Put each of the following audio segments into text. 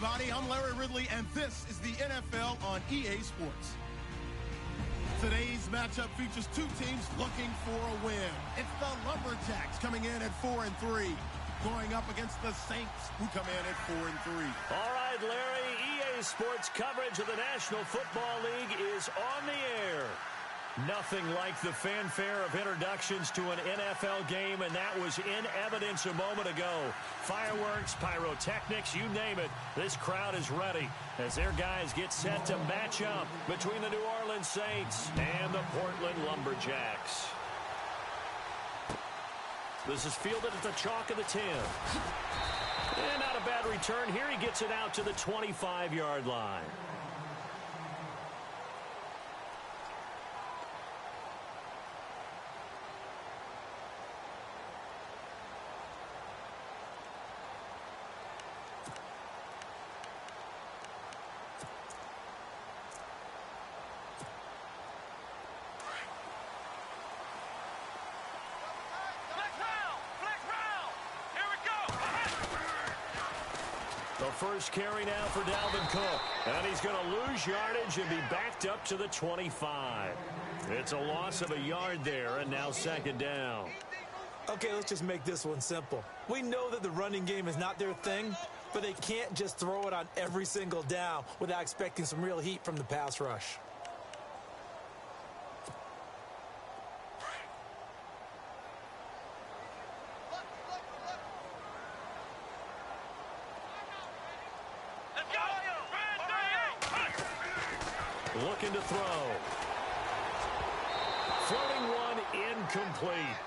everybody. I'm Larry Ridley, and this is the NFL on EA Sports. Today's matchup features two teams looking for a win. It's the Lumberjacks coming in at 4-3, going up against the Saints, who come in at 4-3. All right, Larry, EA Sports coverage of the National Football League is on the air. Nothing like the fanfare of introductions to an NFL game, and that was in evidence a moment ago. Fireworks, pyrotechnics, you name it. This crowd is ready as their guys get set to match up between the New Orleans Saints and the Portland Lumberjacks. This is fielded at the chalk of the 10. And not a bad return here. He gets it out to the 25-yard line. First carry now for Dalvin Cook. And he's going to lose yardage and be backed up to the 25. It's a loss of a yard there, and now second down. Okay, let's just make this one simple. We know that the running game is not their thing, but they can't just throw it on every single down without expecting some real heat from the pass rush. Looking to throw. Floating one, incomplete.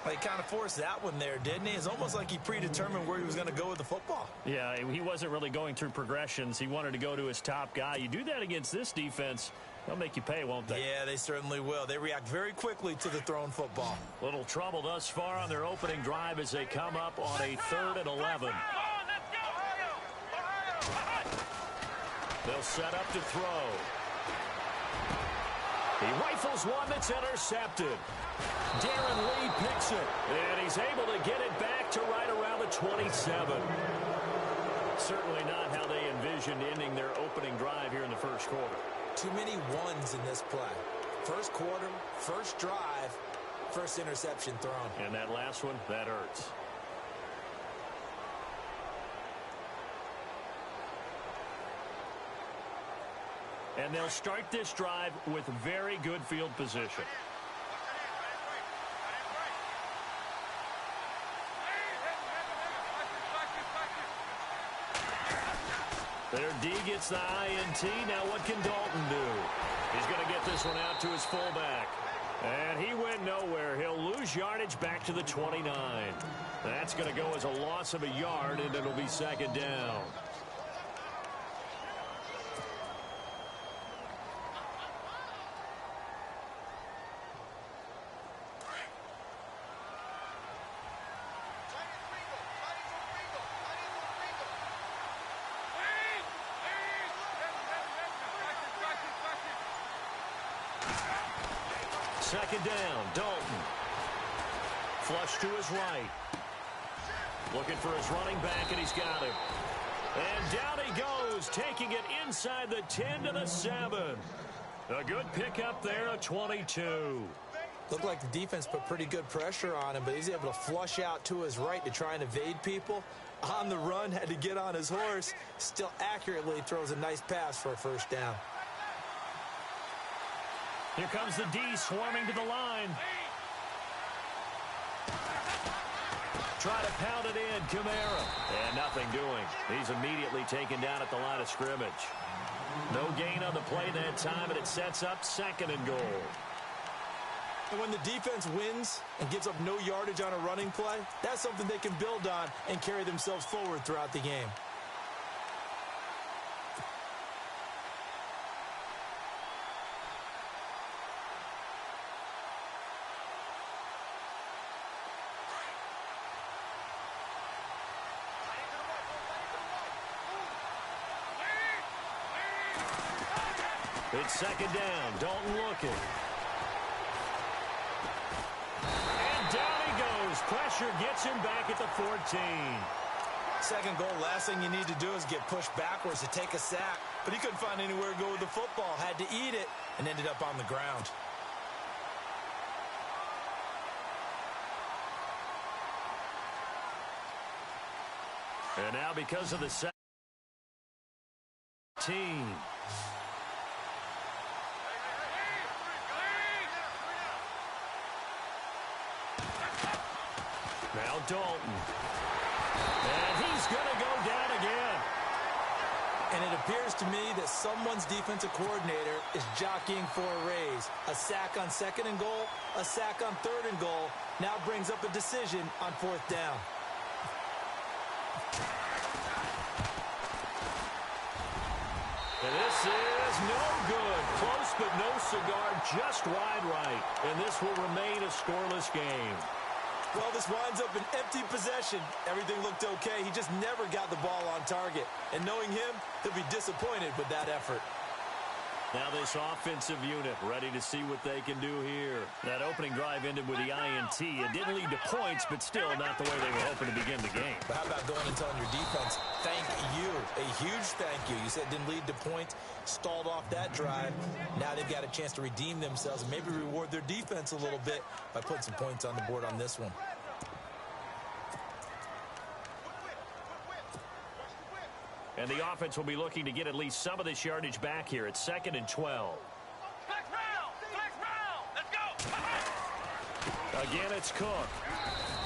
Well, he kind of forced that one there, didn't he? It's almost like he predetermined where he was going to go with the football. Yeah, he wasn't really going through progressions. He wanted to go to his top guy. You do that against this defense, they'll make you pay, won't they? Yeah, they certainly will. They react very quickly to the thrown football. Little trouble thus far on their opening drive as they come up on a 3rd and 11. They'll set up to throw. He rifles one that's intercepted. Darren Lee picks it, and he's able to get it back to right around the 27. Certainly not how they envisioned ending their opening drive here in the first quarter. Too many ones in this play. First quarter, first drive, first interception thrown. And that last one, that hurts. And they'll start this drive with very good field position. Their D gets the INT. Now what can Dalton do? He's going to get this one out to his fullback. And he went nowhere. He'll lose yardage back to the 29. That's going to go as a loss of a yard, and it'll be second down. Second down, Dalton. Flush to his right. Looking for his running back, and he's got him. And down he goes, taking it inside the 10 to the 7. A good pickup there, a 22. Looked like the defense put pretty good pressure on him, but he's able to flush out to his right to try and evade people. On the run, had to get on his horse. Still accurately throws a nice pass for a first down. Here comes the D swarming to the line. Try to pound it in, Kamara. And nothing doing. He's immediately taken down at the line of scrimmage. No gain on the play that time, and it sets up second and goal. And when the defense wins and gives up no yardage on a running play, that's something they can build on and carry themselves forward throughout the game. It's second down. Dalton looking. And down he goes. Pressure gets him back at the 14. Second goal, last thing you need to do is get pushed backwards to take a sack. But he couldn't find anywhere to go with the football, had to eat it, and ended up on the ground. And now because of the team. Now Dalton. And he's going to go down again. And it appears to me that someone's defensive coordinator is jockeying for a raise. A sack on 2nd and goal, a sack on 3rd and goal, now brings up a decision on 4th down. And this is no good. Close but no cigar, just wide right. And this will remain a scoreless game. Well, this winds up an empty possession. Everything looked okay. He just never got the ball on target. And knowing him, he'll be disappointed with that effort. Now this offensive unit ready to see what they can do here. That opening drive ended with the INT. It didn't lead to points, but still not the way they were hoping to begin the game. But how about going and telling your defense, thank you, a huge thank you. You said it didn't lead to points, stalled off that drive. Now they've got a chance to redeem themselves and maybe reward their defense a little bit by putting some points on the board on this one. And the offense will be looking to get at least some of this yardage back here at 2nd and 12. Let's go. Again, it's Cook.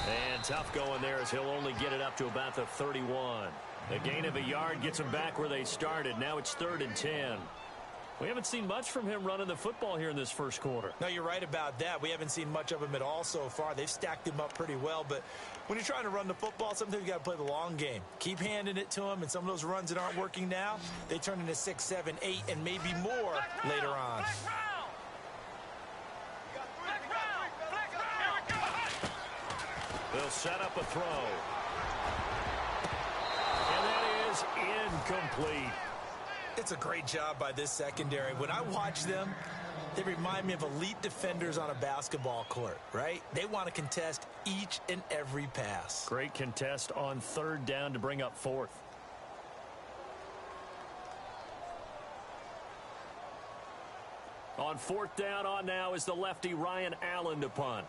And tough going there as he'll only get it up to about the 31. A gain of a yard gets them back where they started. Now it's 3rd and 10. We haven't seen much from him running the football here in this first quarter. No, you're right about that. We haven't seen much of him at all so far. They've stacked him up pretty well, but when you're trying to run the football, sometimes you got to play the long game. Keep handing it to him, and some of those runs that aren't working now, they turn into 6, 7, 8, and maybe more later on. They'll set up a throw. And that is incomplete. It's a great job by this secondary. When I watch them, they remind me of elite defenders on a basketball court, right? They want to contest each and every pass. Great contest on 3rd down to bring up 4th. On 4th down on now is the lefty Ryan Allen to punt.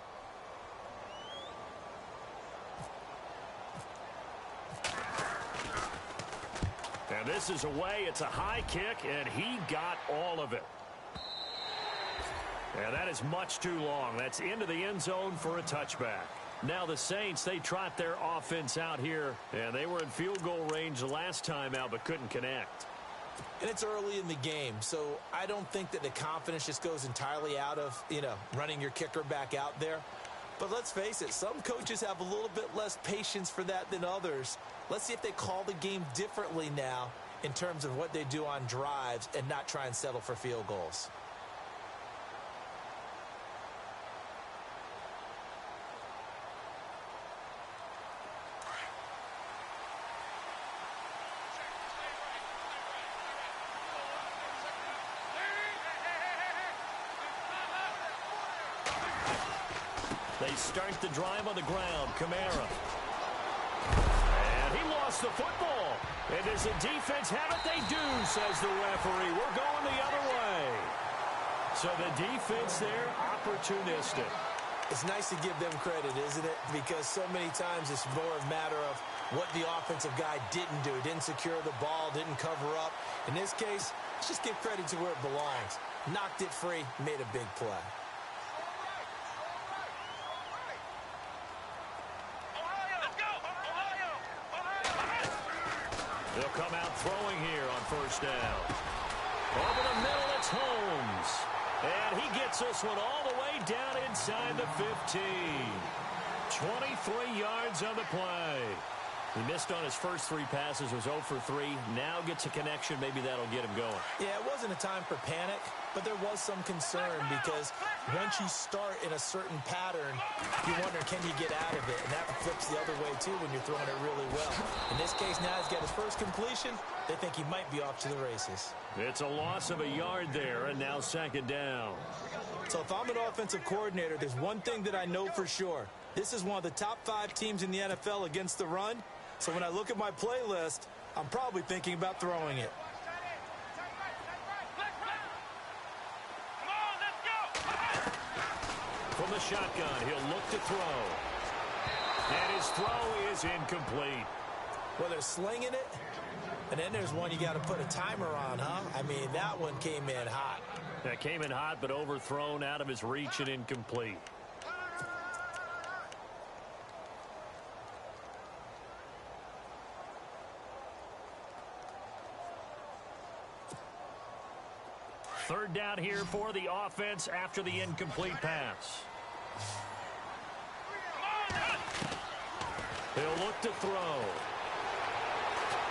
And this is away. It's a high kick, and he got all of it. And that is much too long. That's into the end zone for a touchback. Now the Saints, they trot their offense out here, and they were in field goal range the last time out but couldn't connect. And it's early in the game, so I don't think that the confidence just goes entirely out of, running your kicker back out there. But let's face it, some coaches have a little bit less patience for that than others. Let's see if they call the game differently now in terms of what they do on drives and not try and settle for field goals. They start the drive on the ground. Kamara. And he lost the football. And does the defense have it? They do, says the referee. We're going the other way. So the defense there, opportunistic. It's nice to give them credit, isn't it? Because so many times it's more a matter of what the offensive guy didn't do. Didn't secure the ball, didn't cover up. In this case, let's just give credit to where it belongs. Knocked it free, made a big play. They'll come out throwing here on 1st down. Over the middle, it's Holmes. And he gets this one all the way down inside the 15. 23 yards on the play. He missed on his first 3 passes, was 0 for 3. Now gets a connection. Maybe that'll get him going. Yeah, it wasn't a time for panic, but there was some concern because once you start in a certain pattern, you wonder, can you get out of it? And that flips the other way, too, when you're throwing it really well. In this case, now he's got his first completion. They think he might be off to the races. It's a loss of a yard there, and now 2nd down. So if I'm an offensive coordinator, there's one thing that I know for sure. This is one of the top 5 teams in the NFL against the run. So when I look at my playlist, I'm probably thinking about throwing it. From the shotgun, he'll look to throw. And his throw is incomplete. Well, they're slinging it, and then there's one you got to put a timer on, huh? I mean, that one came in hot. That came in hot, but overthrown, out of his reach, and incomplete. Third down here for the offense after the incomplete pass. He'll look to throw.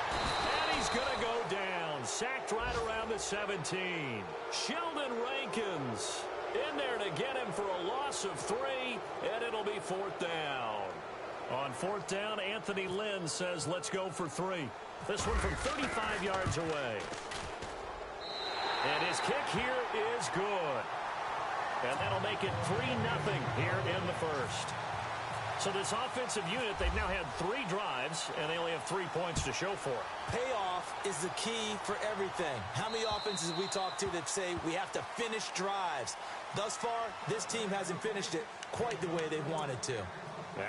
And he's going to go down. Sacked right around the 17. Sheldon Rankins in there to get him for a loss of 3, and it'll be 4th down. On 4th down, Anthony Lynn says, let's go for 3. This one from 35 yards away. And his kick here is good. And that'll make it 3-0 here in the first. So this offensive unit, they've now had 3 drives, and they only have 3 points to show for it. Payoff is the key for everything. How many offenses have we talked to that say we have to finish drives? Thus far, this team hasn't finished it quite the way they wanted to.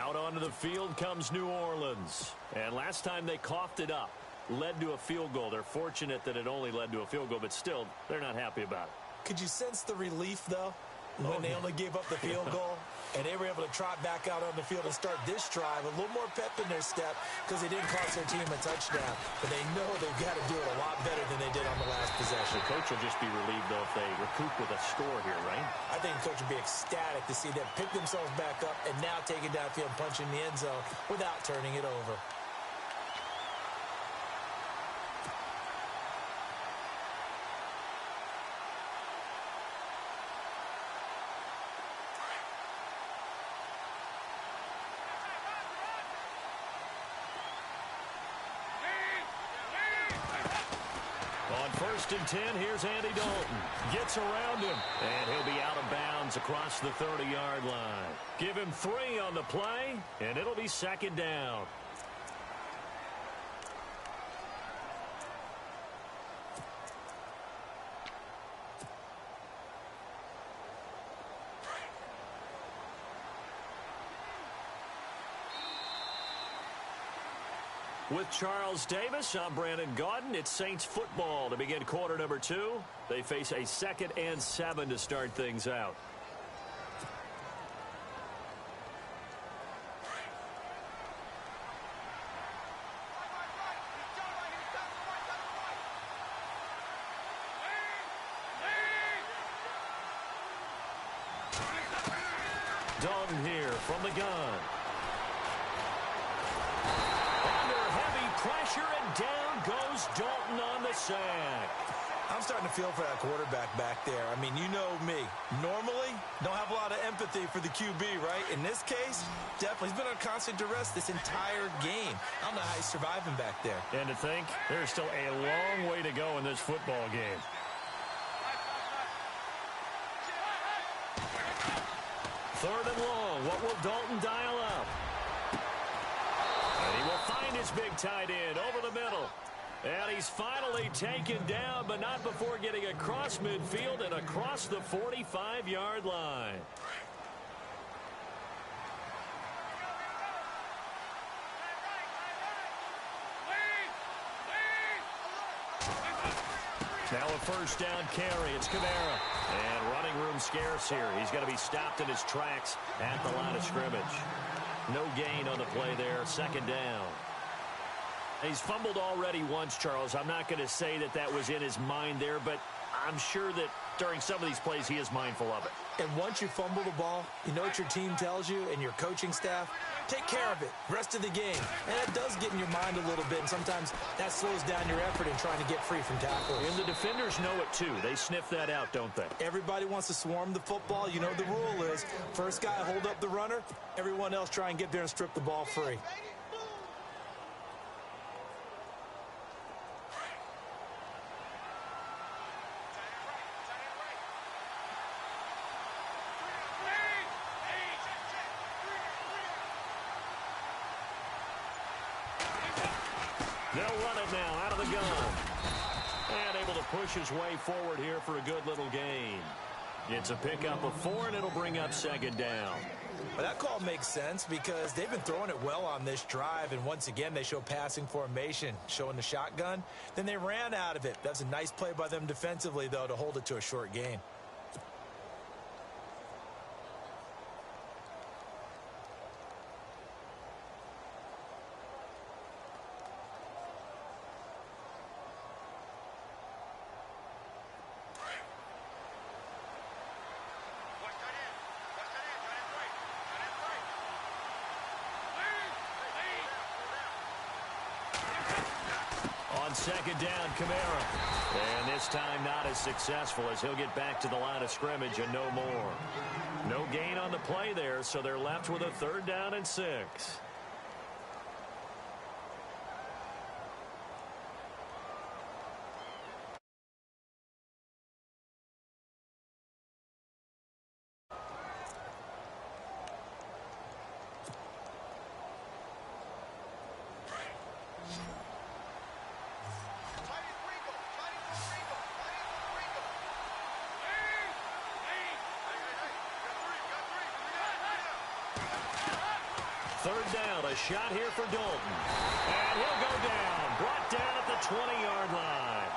Out onto the field comes New Orleans. And last time they coughed it up, led to a field goal. They're fortunate that it only led to a field goal, but still, they're not happy about it. Could you sense the relief, though, when they only gave up the field goal? And they were able to trot back out on the field and start this drive. A little more pep in their step because they didn't cost their team a touchdown. But they know they've got to do it a lot better than they did on the last possession. The coach will just be relieved, though, if they recoup with a score here, right? I think the coach would be ecstatic to see them pick themselves back up and now take it downfield and punch in the end zone without turning it over. On 1st and 10, here's Andy Dalton. Gets around him, and he'll be out of bounds across the 30-yard line. Give him 3 on the play, and it'll be 2nd down. With Charles Davis, I'm Brandon Gaudin. It's Saints football to begin quarter number 2. They face a 2nd and 7 to start things out. Dalton here from the gun. Pressure, and down goes Dalton on the sack. I'm starting to feel for that quarterback back there. I mean, you know me. Normally, don't have a lot of empathy for the QB, right? In this case, definitely. He's been on constant duress this entire game. I don't know how he's surviving back there. And to think, there's still a long way to go in this football game. Third and long. What will Dalton dial up? And he will find his big tight end over the middle. And he's finally taken down, but not before getting across midfield and across the 45-yard line. Now a first down carry. It's Kamara. And running room scarce here. He's going to be stopped in his tracks at the line of scrimmage. No gain on the play there. 2nd down. He's fumbled already once, Charles. I'm not going to say that that was in his mind there, but I'm sure that during some of these plays he is mindful of it. And once you fumble the ball, you know what your team tells you and your coaching staff? Take care of it. Rest of the game. And it does get in your mind a little bit, and sometimes that slows down your effort in trying to get free from tackles. And the defenders know it, too. They sniff that out, don't they? Everybody wants to swarm the football. You know the rule is first guy hold up the runner, everyone else try and get there and strip the ball free. They'll run it now out of the gun. And able to push his way forward here for a good little gain. It's a pickup of 4, and it'll bring up second down. Well, that call makes sense because they've been throwing it well on this drive, and once again, they show passing formation, showing the shotgun. Then they ran out of it. That's a nice play by them defensively, though, to hold it to a short gain. Second down, Kamara. And this time not as successful as he'll get back to the line of scrimmage and no more. No gain on the play there, so they're left with a 3rd down and 6. Third down, a shot here for Dalton. And he'll go down, brought down at the 20-yard line.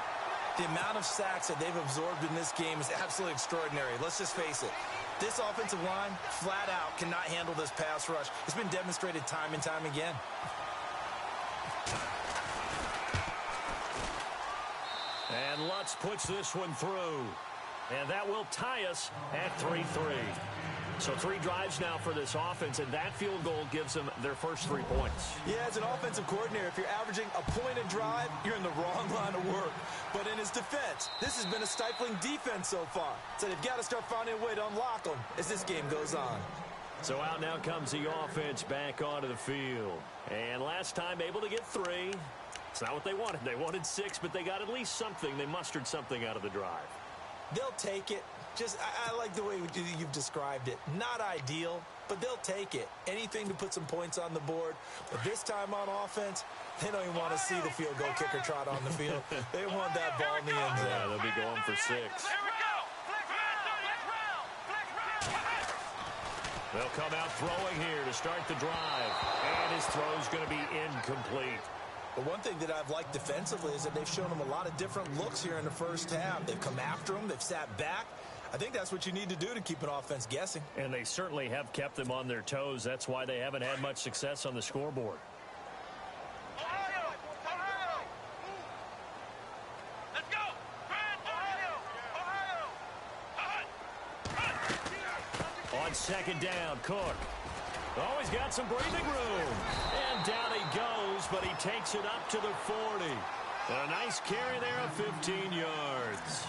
The amount of sacks that they've absorbed in this game is absolutely extraordinary. Let's just face it. This offensive line, flat out, cannot handle this pass rush. It's been demonstrated time and time again. And Lutz puts this one through. And that will tie us at 3-3. So 3 drives now for this offense, and that field goal gives them their first 3 points. Yeah, as an offensive coordinator, if you're averaging a point a drive, you're in the wrong line of work. But in his defense, this has been a stifling defense so far. So they've got to start finding a way to unlock them as this game goes on. So out now comes the offense back onto the field. And last time able to get 3. It's not what they wanted. They wanted 6, but they got at least something. They mustered something out of the drive. They'll take it. I like the way you've described it. Not ideal, but they'll take it. Anything to put some points on the board. But this time on offense, they don't even want to see the field goal kicker trot on the field. They want that ball in the end zone. Yeah, they'll be going for 6. They'll come out throwing here to start the drive. And his throw's going to be incomplete. But one thing that I've liked defensively is that they've shown them a lot of different looks here in the first half. They've come after them. They've sat back. I think that's what you need to do to keep an offense guessing. And they certainly have kept them on their toes. That's why they haven't had much success on the scoreboard. Let's go! On second down, Cook. Oh, he's got some breathing room. And down he goes, but he takes it up to the 40. And a nice carry there of 15 yards.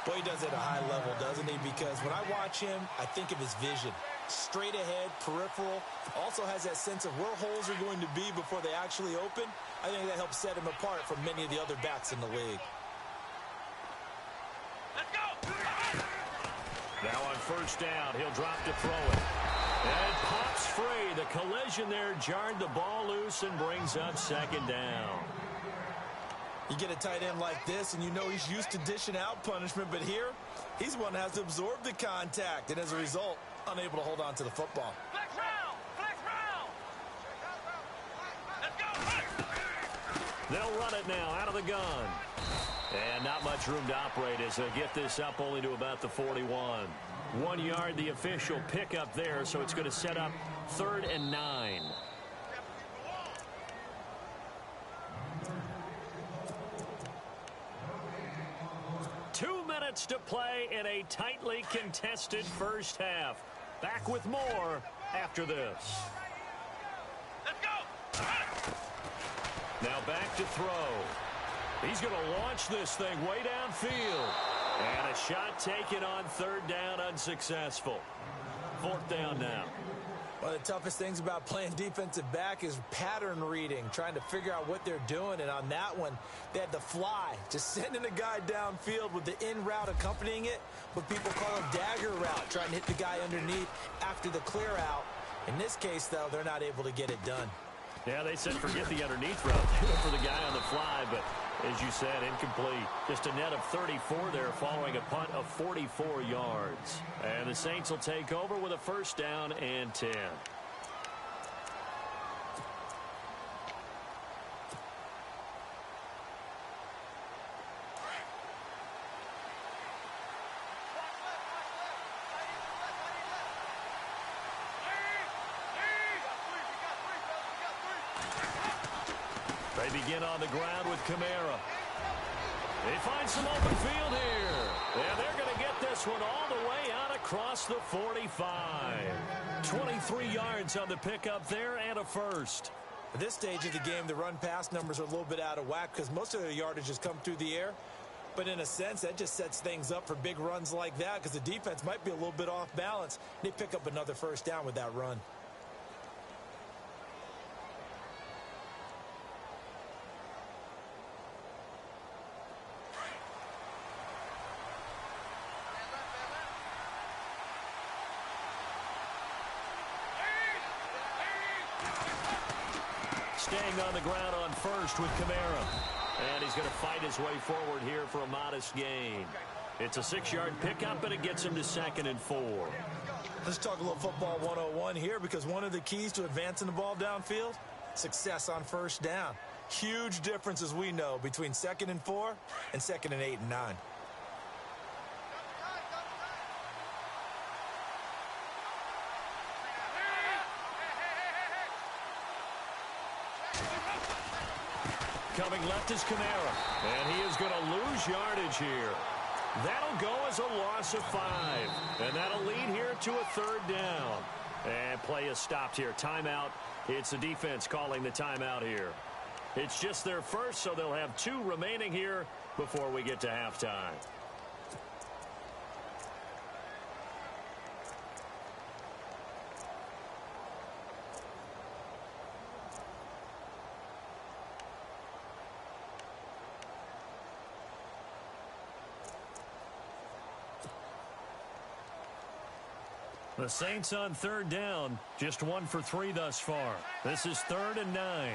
Boy, he does it at a high level, doesn't he? Because when I watch him, I think of his vision. Straight ahead, peripheral. Also has that sense of where holes are going to be before they actually open. I think that helps set him apart from many of the other backs in the league. Let's go! Now on first down, he'll drop to throw it. And pops free. The collision there jarred the ball loose and brings up second down. You get a tight end like this, and you know he's used to dishing out punishment, but here, he's one that has to absorb the contact, and as a result, unable to hold on to the football. Flex round! Flex round! Let's go! They'll run it now out of the gun. And not much room to operate as they get this up only to about the 41. 1 yard, the official pickup there, so it's going to set up 3rd and 9. To play in a tightly contested first half. Back with more after this. Let's go! Now back to throw. He's going to launch this thing way downfield. And a shot taken on 3rd down, unsuccessful. 4th down now. One of the toughest things about playing defensive back is pattern reading, trying to figure out what they're doing. And on that one, they had to fly, just sending a guy downfield with the in route accompanying it, what people call a dagger route, trying to hit the guy underneath after the clear out. In this case, though, they're not able to get it done. Yeah, they said forget the underneath route for the guy on the fly, but as you said, incomplete. Just a net of 34 there following a punt of 44 yards. And the Saints will take over with a first down and 10. They begin on the ground with Kamara. They find some open field here. And they're going to get this one all the way out across the 45. 23 yards on the pickup there and a first. At this stage of the game, the run-pass numbers are a little bit out of whack because most of their yardage has come through the air. But in a sense, that just sets things up for big runs like that because the defense might be a little bit off balance. They pick up another first down with that run. Staying on the ground on first with Kamara. And he's going to fight his way forward here for a modest gain. It's a 6-yard pickup, and it gets him to 2nd and 4. Let's talk a little football 101 here because one of the keys to advancing the ball downfield, success on first down. Huge difference, as we know, between 2nd and 4 and 2nd and 8 and 9. Coming left is Kamara, and he is going to lose yardage here. That'll go as a loss of 5, and that'll lead here to a 3rd down. And play is stopped here. Timeout. It's the defense calling the timeout here. It's just their first, so they'll have 2 remaining here before we get to halftime. The Saints on 3rd down, just 1 for 3 thus far. This is 3rd and 9.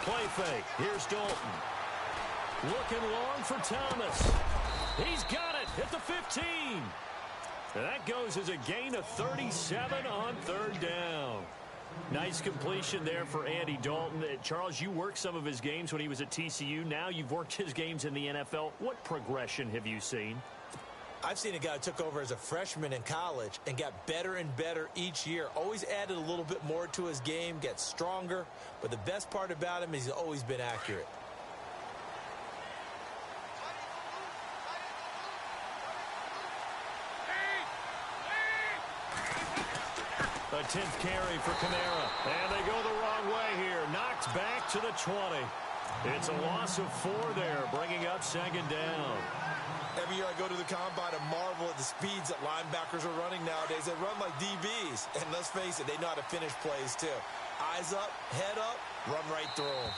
Play fake. Here's Dalton. Looking long for Thomas. He's got it at the 15. And that goes as a gain of 37 on 3rd down. Nice completion there for Andy Dalton. Charles, you worked some of his games when he was at TCU. Now you've worked his games in the NFL. What progression have you seen? I've seen a guy who took over as a freshman in college and got better and better each year. Always added a little bit more to his game, gets stronger. But the best part about him is he's always been accurate. A 10th carry for Kamara. And they go the wrong way here. Knocked back to the 20. It's a loss of 4 there, bringing up 2nd down. Every year I go to the combine and marvel at the speeds that linebackers are running nowadays. They run like DBs. And let's face it, they know how to finish plays too. Eyes up, head up, run right through them.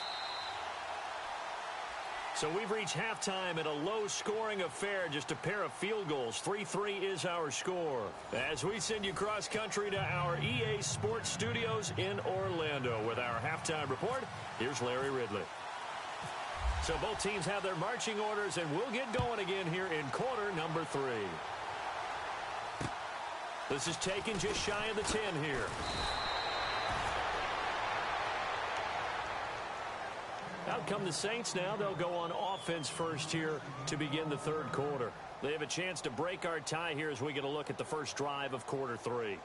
So we've reached halftime in a low-scoring affair, just a pair of field goals. 3-3 is our score. As we send you cross-country to our EA Sports Studios in Orlando with our halftime report, here's Larry Ridley. So both teams have their marching orders, and we'll get going again here in quarter number 3. This is taken just shy of the 10 here. Out come the Saints now. They'll go on offense first here to begin the 3rd quarter. They have a chance to break our tie here as we get a look at the first drive of quarter 3.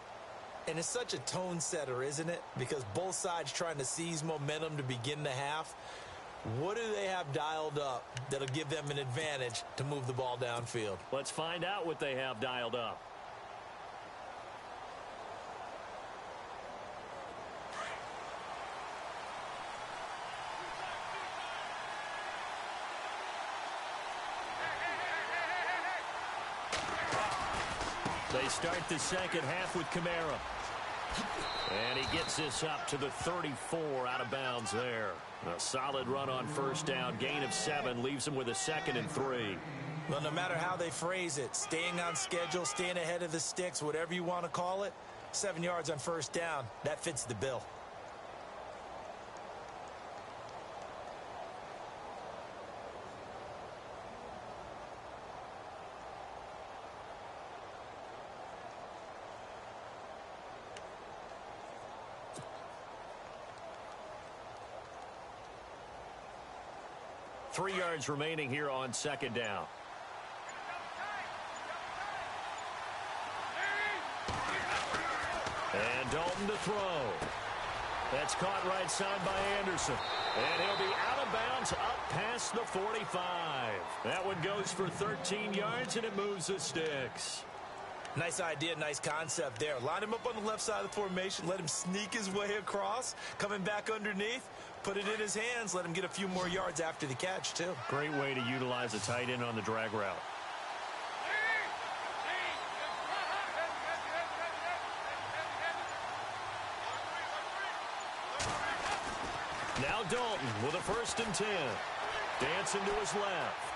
And it's such a tone setter, isn't it? Because both sides trying to seize momentum to begin the half. What do they have dialed up that'll give them an advantage to move the ball downfield? Let's find out what they have dialed up. They start the second half with Kamara. And he gets this up to the 34 out of bounds there. A solid run on first down. Gain of 7 leaves him with a 2nd and 3. Well, no matter how they phrase it, staying on schedule, staying ahead of the sticks, whatever you want to call it, 7 yards on first down, that fits the bill. Three yards remaining here on second down. And Dalton to throw. That's caught right side by Anderson. And he'll be out of bounds up past the 45. That one goes for 13 yards, and it moves the sticks. Nice idea, nice concept there. Line him up on the left side of the formation, let him sneak his way across, coming back underneath, put it in his hands, let him get a few more yards after the catch, too. Great way to utilize a tight end on the drag route. Now Dalton with a 1st and 10. Dancing to his left.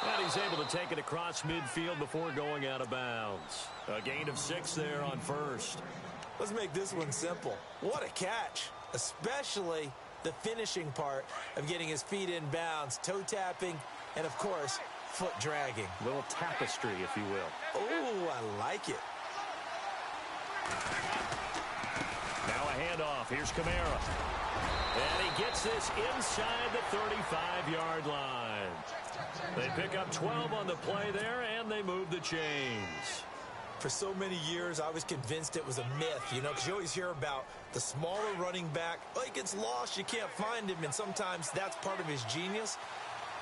And he's able to take it across midfield before going out of bounds. A gain of 6 there on first. Let's make this one simple. What a catch, especially the finishing part of getting his feet in bounds, toe tapping, and, of course, foot dragging. Little tapestry, if you will. Oh, I like it. Now a handoff. Here's Kamara. And he gets this inside the 35-yard line. They pick up 12 on the play there, and they move the chains. For so many years, I was convinced it was a myth, you know, because you always hear about the smaller running back. Oh, he gets lost, you can't find him, and sometimes that's part of his genius.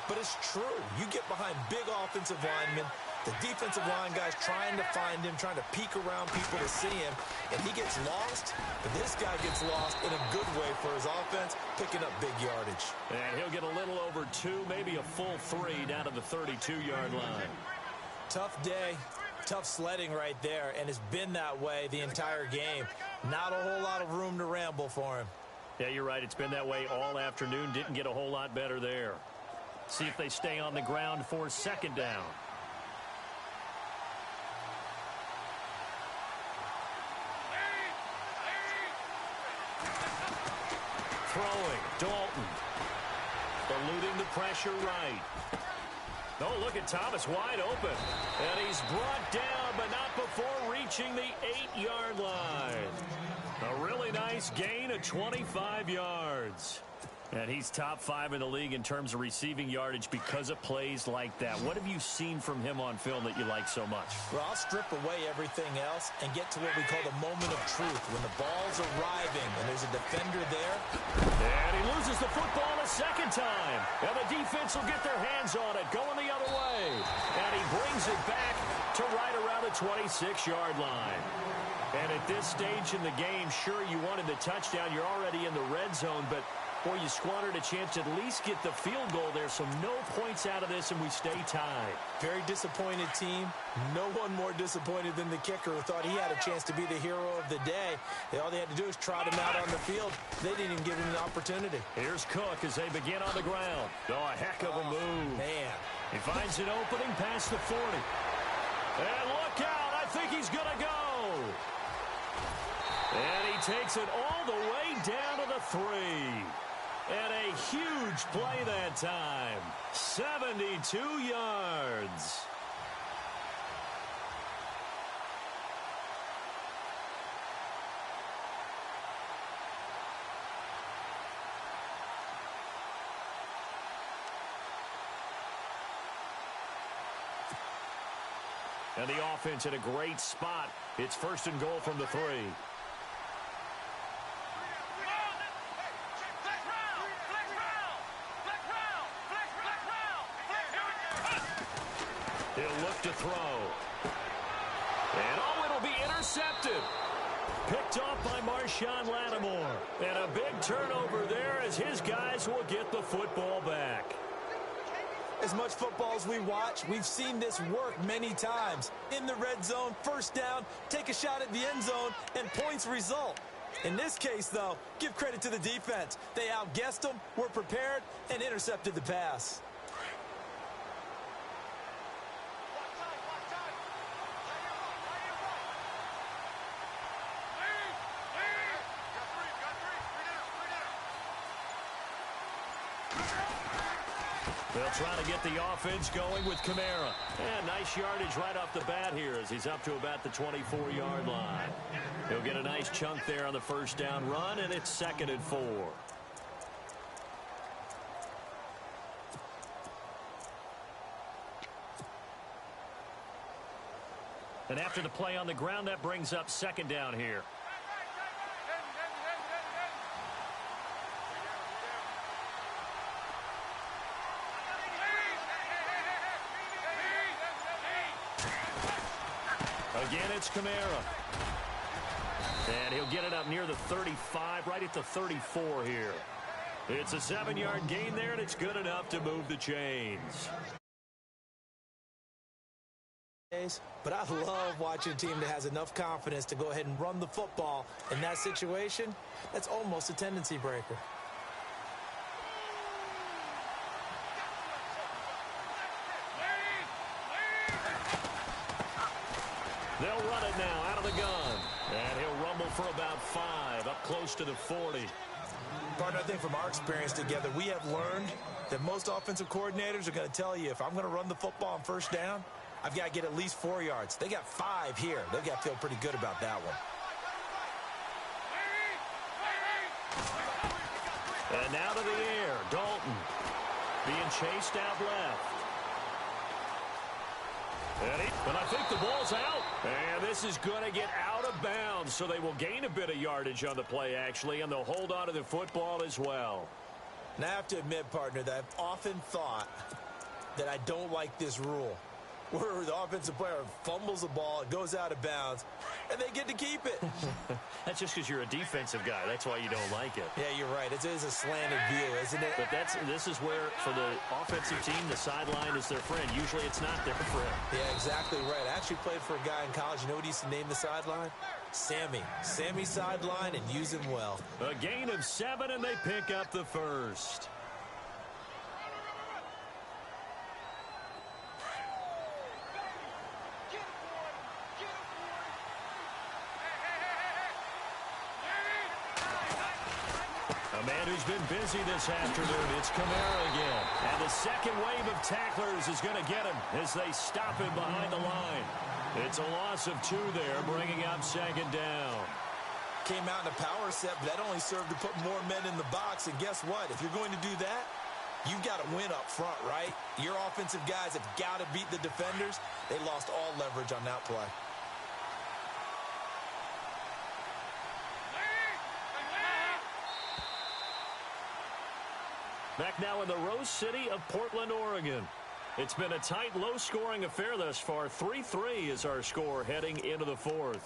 But it's true. You get behind big offensive linemen, the defensive line guys trying to find him, trying to peek around people to see him, and he gets lost, but this guy gets lost in a good way for his offense, picking up big yardage. And he'll get a little over 2, maybe a full 3 down to the 32-yard line. Tough day, tough sledding right there, and it's been that way the entire game. Not a whole lot of room to ramble for him. Yeah, you're right. It's been that way all afternoon. Didn't get a whole lot better there. See if they stay on the ground for 2nd down. Throwing, Dalton. Eluding the pressure right. Oh, look at Thomas wide open. And he's brought down, but not before reaching the 8-yard line. A really nice gain of 25 yards. And he's top 5 in the league in terms of receiving yardage because of plays like that. What have you seen from him on film that you like so much? Well, I'll strip away everything else and get to what we call the moment of truth, when the ball's arriving and there's a defender there. And he loses the football a 2nd time. And the defense will get their hands on it, going the other way. And he brings it back to right around the 26-yard line. And at this stage in the game, sure, you wanted the touchdown. You're already in the red zone, but boy, you squandered a chance to at least get the field goal there, so no points out of this, and we stay tied. Very disappointed team. No one more disappointed than the kicker, who thought he had a chance to be the hero of the day. All they had to do is trot him out on the field. They didn't even give him an opportunity. Here's Cook as they begin on the ground. Oh, a heck of a move. Man. He finds an opening past the 40. And look out, I think he's going to go. And he takes it all the way down to the 3. And a huge play that time. 72 yards. And the offense in a great spot. It's 1st and goal from the 3. He'll look to throw. And oh, it'll be intercepted. Picked off by Marshawn Lattimore. And a big turnover there as his guys will get the football back. As much football as we watch, we've seen this work many times. In the red zone, 1st down, take a shot at the end zone, and points result. In this case, though, give credit to the defense. They outguessed them, were prepared, and intercepted the pass. They'll try to get the offense going with Kamara. And nice yardage right off the bat here as he's up to about the 24-yard line. He'll get a nice chunk there on the first down run, and it's 2nd and 4. And after the play on the ground, that brings up 2nd down here. Again, it's Kamara. And he'll get it up near the 35, right at the 34 here. It's a 7-yard gain there, and it's good enough to move the chains. But I love watching a team that has enough confidence to go ahead and run the football. In that situation, that's almost a tendency breaker. They'll run it now out of the gun. And he'll rumble for about 5, up close to the 40. Partner, I think from our experience together, we have learned that most offensive coordinators are going to tell you, if I'm going to run the football on first down, I've got to get at least 4 yards. They got 5 here. They've got to feel pretty good about that one. And now to the air. Dalton being chased out left. But I think the ball's out. And this is going to get out of bounds, so they will gain a bit of yardage on the play, actually, and they'll hold on to the football as well. Now, I have to admit, partner, that I've often thought that I don't like this rule, where the offensive player fumbles the ball, it goes out of bounds, and they get to keep it. That's just because you're a defensive guy. That's why you don't like it. Yeah, you're right. It is a slanted view, isn't it? But this is where, for the offensive team, the sideline is their friend. Usually it's not their friend. Yeah, exactly right. I actually played for a guy in college. You know what he used to name the sideline? Sammy. Sammy sideline, and use him well. A gain of 7, and they pick up the first. A man who's been busy this afternoon, it's Kamara again. And the second wave of tacklers is going to get him as they stop him behind the line. It's a loss of 2 there, bringing up 2nd down. Came out in a power set, but that only served to put more men in the box. And guess what? If you're going to do that, you've got to win up front, right? Your offensive guys have got to beat the defenders. They lost all leverage on that play. Back now in the Rose City of Portland, Oregon. It's been a tight, low-scoring affair thus far. 3-3 is our score heading into the 4th.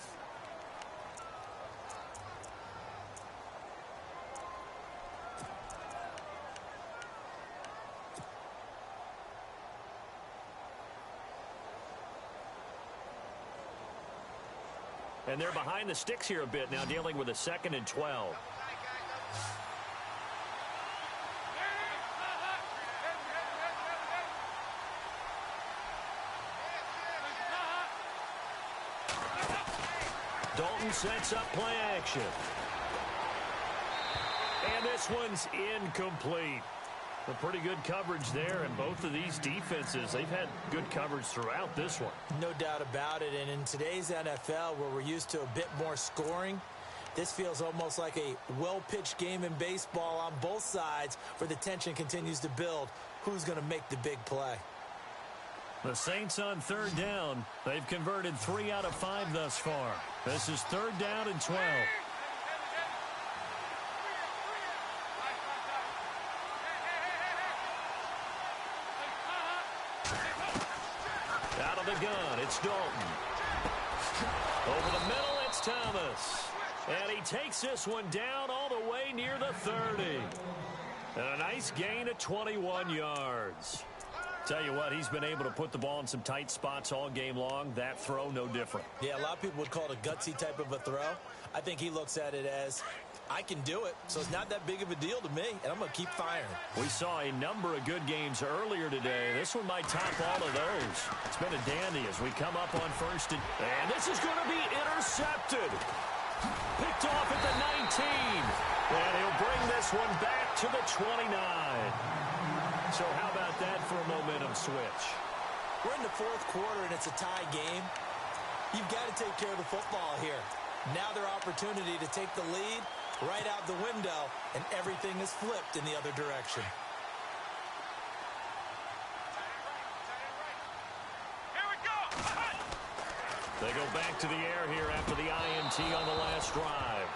And they're behind the sticks here a bit now, dealing with a 2nd and 12. Dalton sets up play action. And this one's incomplete. A pretty good coverage there, and both of these defenses, they've had good coverage throughout this one. No doubt about it, and in today's NFL, where we're used to a bit more scoring, this feels almost like a well-pitched game in baseball on both sides where the tension continues to build. Who's going to make the big play? The Saints on 3rd down. They've converted 3 out of 5 thus far. This is 3rd down and 12. Out of the gun, it's Dalton. Over the middle, it's Thomas. And he takes this one down all the way near the 30. And a nice gain of 21 yards. Tell you what, he's been able to put the ball in some tight spots all game long. That throw, no different. Yeah, a lot of people would call it a gutsy type of a throw. I think he looks at it as, I can do it, so it's not that big of a deal to me, and I'm going to keep firing. We saw a number of good games earlier today. This one might top all of those. It's been a dandy as we come up on 1st. And this is going to be intercepted. Picked off at the 19. And he'll bring this one back to the 29. So how about that for a momentum switch? We're in the fourth quarter, and it's a tie game. You've got to take care of the football here. Now their opportunity to take the lead right out the window, and everything is flipped in the other direction. Here we go. They go back to the air here after the INT on the last drive.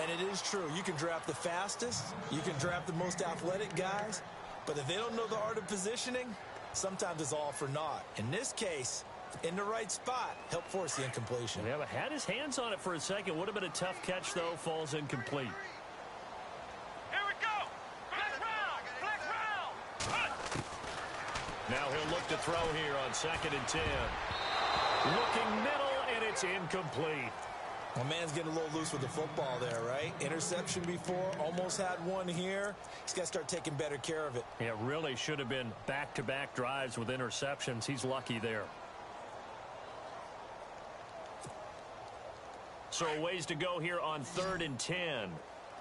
And it is true. You can draft the fastest. You can draft the most athletic guys. But if they don't know the art of positioning, sometimes it's all for naught. In this case, in the right spot, help force the incompletion. Yeah, but had his hands on it for a second. Would have been a tough catch, though. Falls incomplete. Here we go. Flex round. Flex round. Now he'll look to throw here on 2nd and 10. Looking middle, and it's incomplete. My man's getting a little loose with the football there, right? Interception before, almost had one here. He's got to start taking better care of it. It really should have been back-to-back drives with interceptions. He's lucky there. So a ways to go here on 3rd and 10.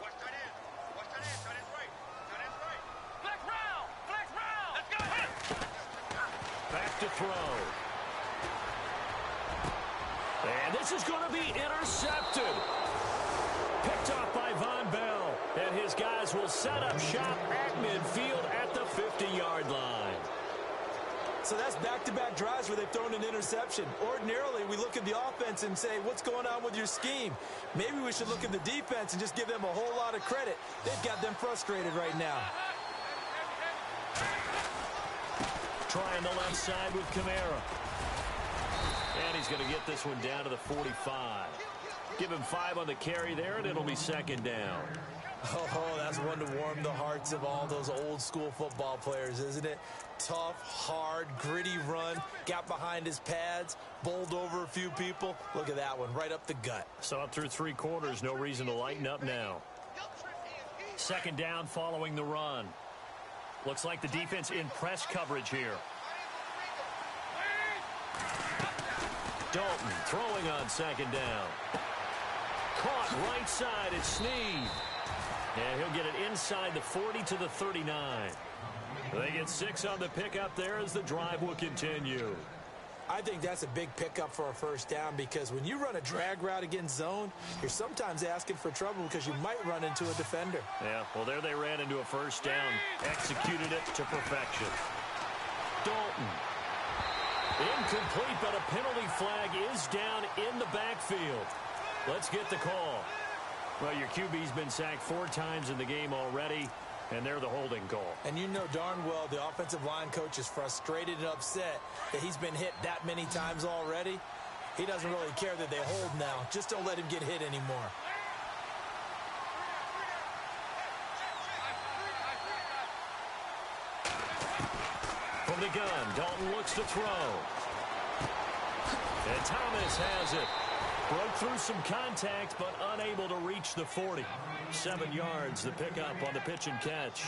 Watch that in. Watch that in. That is right. That is right. Flex round. Flex round. Let's go. Back to throw. And this is going to be intercepted. Picked off by Von Bell. And his guys will set up shop at midfield at the 50-yard line. So that's back-to-back drives where they've thrown an interception. Ordinarily, we look at the offense and say, what's going on with your scheme? Maybe we should look at the defense and just give them a whole lot of credit. They've got them frustrated right now. Trying the left side with Kamara. And he's going to get this one down to the 45. Give him 5 on the carry there, and it'll be 2nd down. Oh, that's one to warm the hearts of all those old-school football players, isn't it? Tough, hard, gritty run, got behind his pads, bowled over a few people. Look at that one, right up the gut. So up through 3 quarters, no reason to lighten up now. 2nd down following the run. Looks like the defense in press coverage here. Dalton throwing on 2nd down. Caught right side, it's Snead. And he'll get it inside the 40 to the 39. They get 6 on the pickup there as the drive will continue. I think that's a big pickup for a first down because when you run a drag route against zone, you're sometimes asking for trouble because you might run into a defender. Yeah, well, there they ran into a first down. Executed it to perfection. Dalton. Incomplete, but a penalty flag is down in the backfield. Let's get the call. Well, your QB's been sacked 4 times in the game already, and they're the holding call. And you know darn well the offensive line coach is frustrated and upset that he's been hit that many times already. He doesn't really care that they hold now. Just don't let him get hit anymore. From the gun, Dalton looks to throw. And Thomas has it. Broke through some contact, but unable to reach the 40. 7 yards, the pickup on the pitch and catch.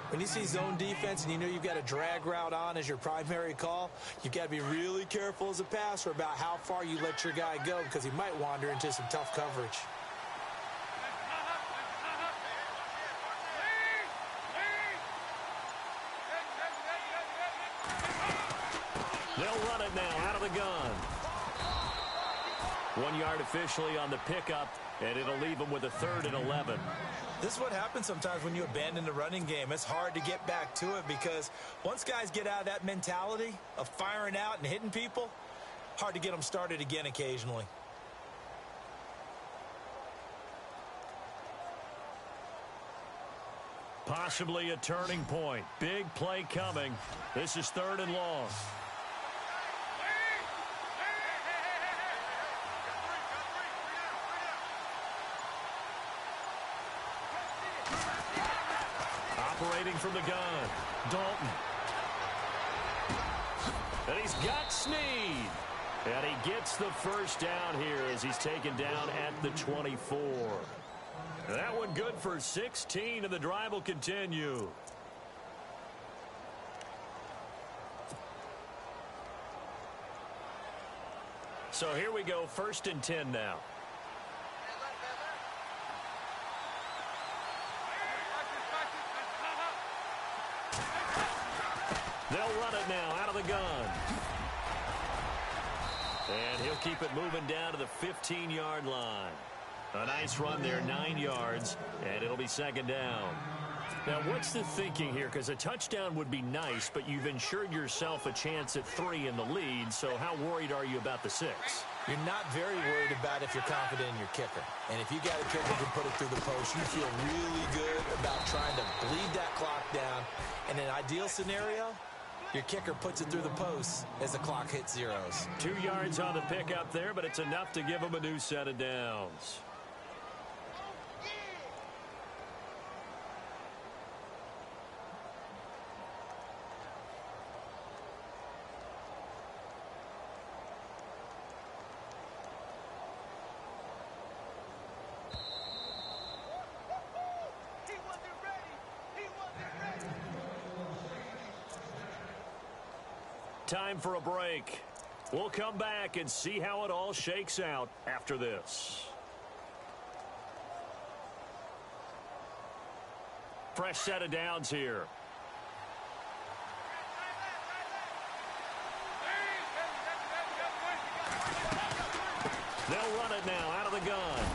When you see zone defense and you know you've got a drag route on as your primary call, you've got to be really careful as a passer about how far you let your guy go because he might wander into some tough coverage. They'll run it now out of the gun. 1 yard officially on the pickup, and it'll leave them with a 3rd and 11. This is what happens sometimes when you abandon the running game. It's hard to get back to it because once guys get out of that mentality of firing out and hitting people, hard to get them started again occasionally. Possibly a turning point. Big play coming. This is 3rd and long. Operating from the gun, Dalton. And he's got Snead. And he gets the first down here as he's taken down at the 24. That one good for 16, and the drive will continue. So here we go, 1st and 10 now. They'll run it now out of the gun. And he'll keep it moving down to the 15-yard line. A nice run there, 9 yards, and it'll be second down. Now, what's the thinking here? Because a touchdown would be nice, but you've ensured yourself a chance at 3 in the lead, so how worried are you about the 6? You're not very worried about if you're confident in your kicker. And if you got a kicker who put it through the post, you feel really good about trying to bleed that clock down. In an ideal scenario, your kicker puts it through the post as the clock hits zeros. 2 yards on the pickup there, but it's enough to give him a new set of downs. Time for a break. We'll come back and see how it all shakes out after this. Fresh set of downs here. They'll run it now out of the gun.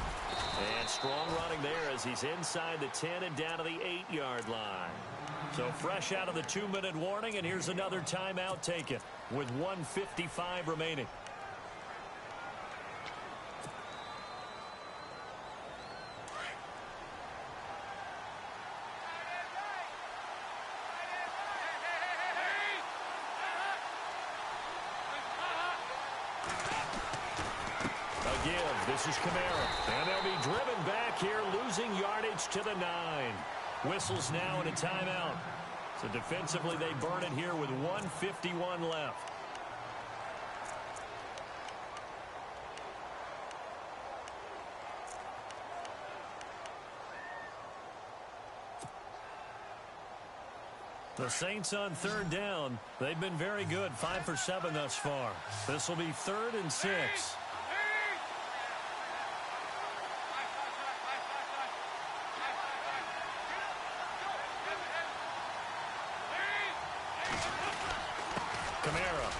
And strong running there as he's inside the 10 and down to the 8-yard line. So fresh out of the 2-minute warning, and here's another timeout taken with 1:55 remaining. A give. This is Kamara. And they'll be driven back here, losing yardage to the 9. Whistles now and a timeout. So defensively, they burn it here with 1:51 left. The Saints on third down. They've been very good, 5 for 7 thus far. This will be 3rd and 6. Kamara.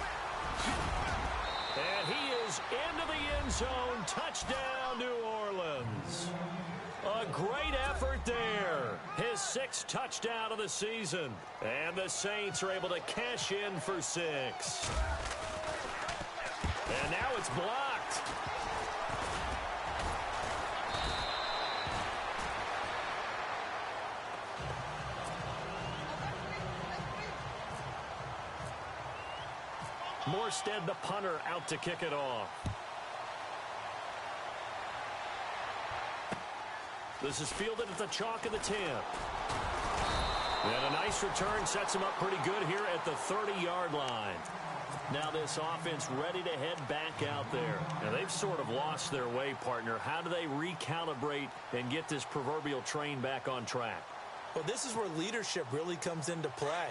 And he is into the end zone. Touchdown, New Orleans. A great effort there. His 6th touchdown of the season. And the Saints are able to cash in for 6. And now it's blocked. Morstead, the punter, out to kick it off. This is fielded at the chalk of the 10. And a nice return sets him up pretty good here at the 30-yard line. Now this offense ready to head back out there. Now they've sort of lost their way, partner. How do they recalibrate and get this proverbial train back on track? Well, this is where leadership really comes into play.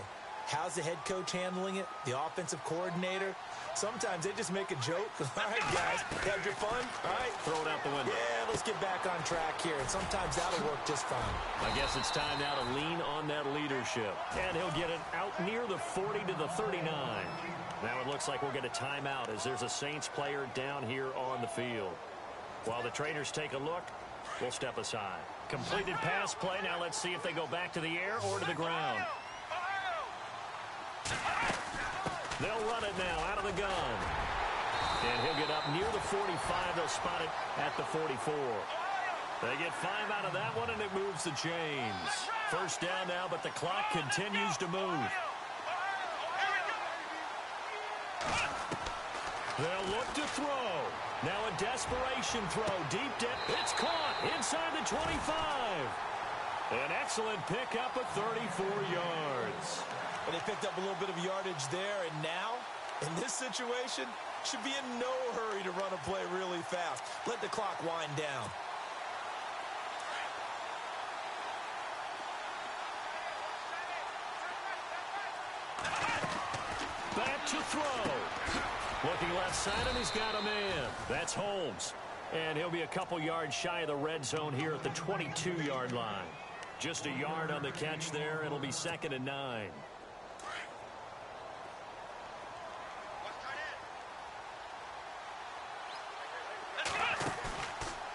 How's the head coach handling it? The offensive coordinator? Sometimes they just make a joke. All right, guys, had your fun? All right. Throw it out the window. Yeah, let's get back on track here. And sometimes that'll work just fine. I guess it's time now to lean on that leadership. And he'll get it out near the 40 to the 39. Now it looks like we'll get a timeout as there's a Saints player down here on the field. While the trainers take a look, we'll step aside. Completed pass play. Now let's see if they go back to the air or to the ground. They'll run it now out of the gun. And he'll get up near the 45. They'll spot it at the 44. They get 5 out of that one, and it moves the chains. First down now, but the clock continues to move. They'll look to throw. Now a desperation throw. Deep dip. It's caught inside the 25. An excellent pickup of 34 yards. And they picked up a little bit of yardage there, and now, in this situation, should be in no hurry to run a play really fast. Let the clock wind down. Back to throw. Looking left side, and he's got a man. That's Holmes. And he'll be a couple yards shy of the red zone here at the 22-yard line. Just a yard on the catch there. It'll be 2nd and 9.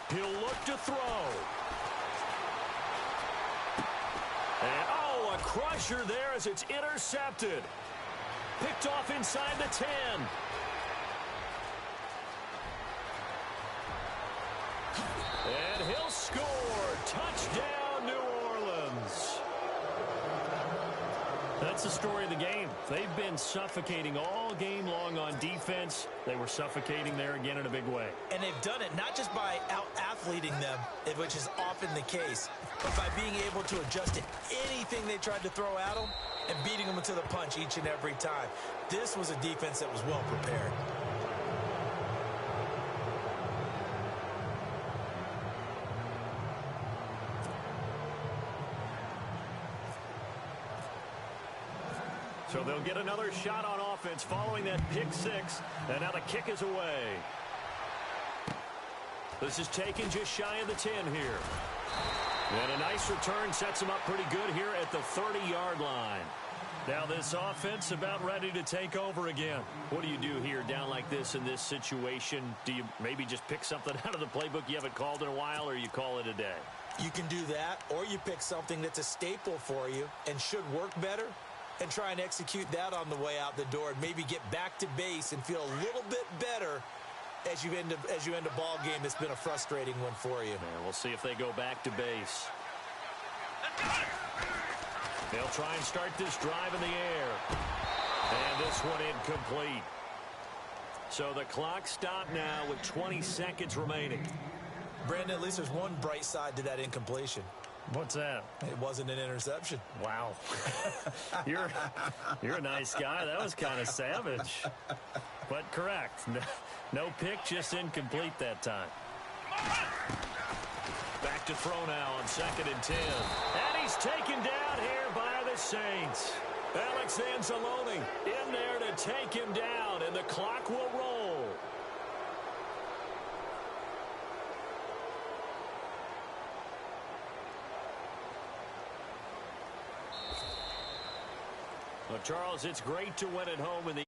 He'll look to throw. And, oh, a crusher there as it's intercepted. Picked off inside the 10. And he'll score. Touchdown, New Orleans. That's the story of the game. They've been suffocating all game long on defense. They were suffocating there again in a big way. And they've done it not just by out-athleting them, which is often the case, but by being able to adjust to anything they tried to throw at them and beating them to the punch each and every time. This was a defense that was well prepared. So they'll get another shot on offense following that pick 6. And now the kick is away. This is taken just shy of the 10 here. And a nice return sets them up pretty good here at the 30-yard line. Now this offense about ready to take over again. What do you do here down like this in this situation? Do you maybe just pick something out of the playbook you haven't called in a while, or you call it a day? You can do that, or you pick something that's a staple for you and should work better, and try and execute that on the way out the door and maybe get back to base and feel a little bit better as you end a ball game that's been a frustrating one for you. Yeah, we'll see if they go back to base. They'll try and start this drive in the air. And this one incomplete. So the clock stopped now with 20 seconds remaining. Brandon, at least there's one bright side to that incompletion. What's that? It wasn't an interception. Wow. You're a nice guy. That was kind of savage. But correct. No pick, just incomplete that time. Back to throw now on 2nd and 10. And he's taken down here by the Saints. Alex Anzalone in there to take him down, and the clock will roll. Well, Charles, it's great to win at home in the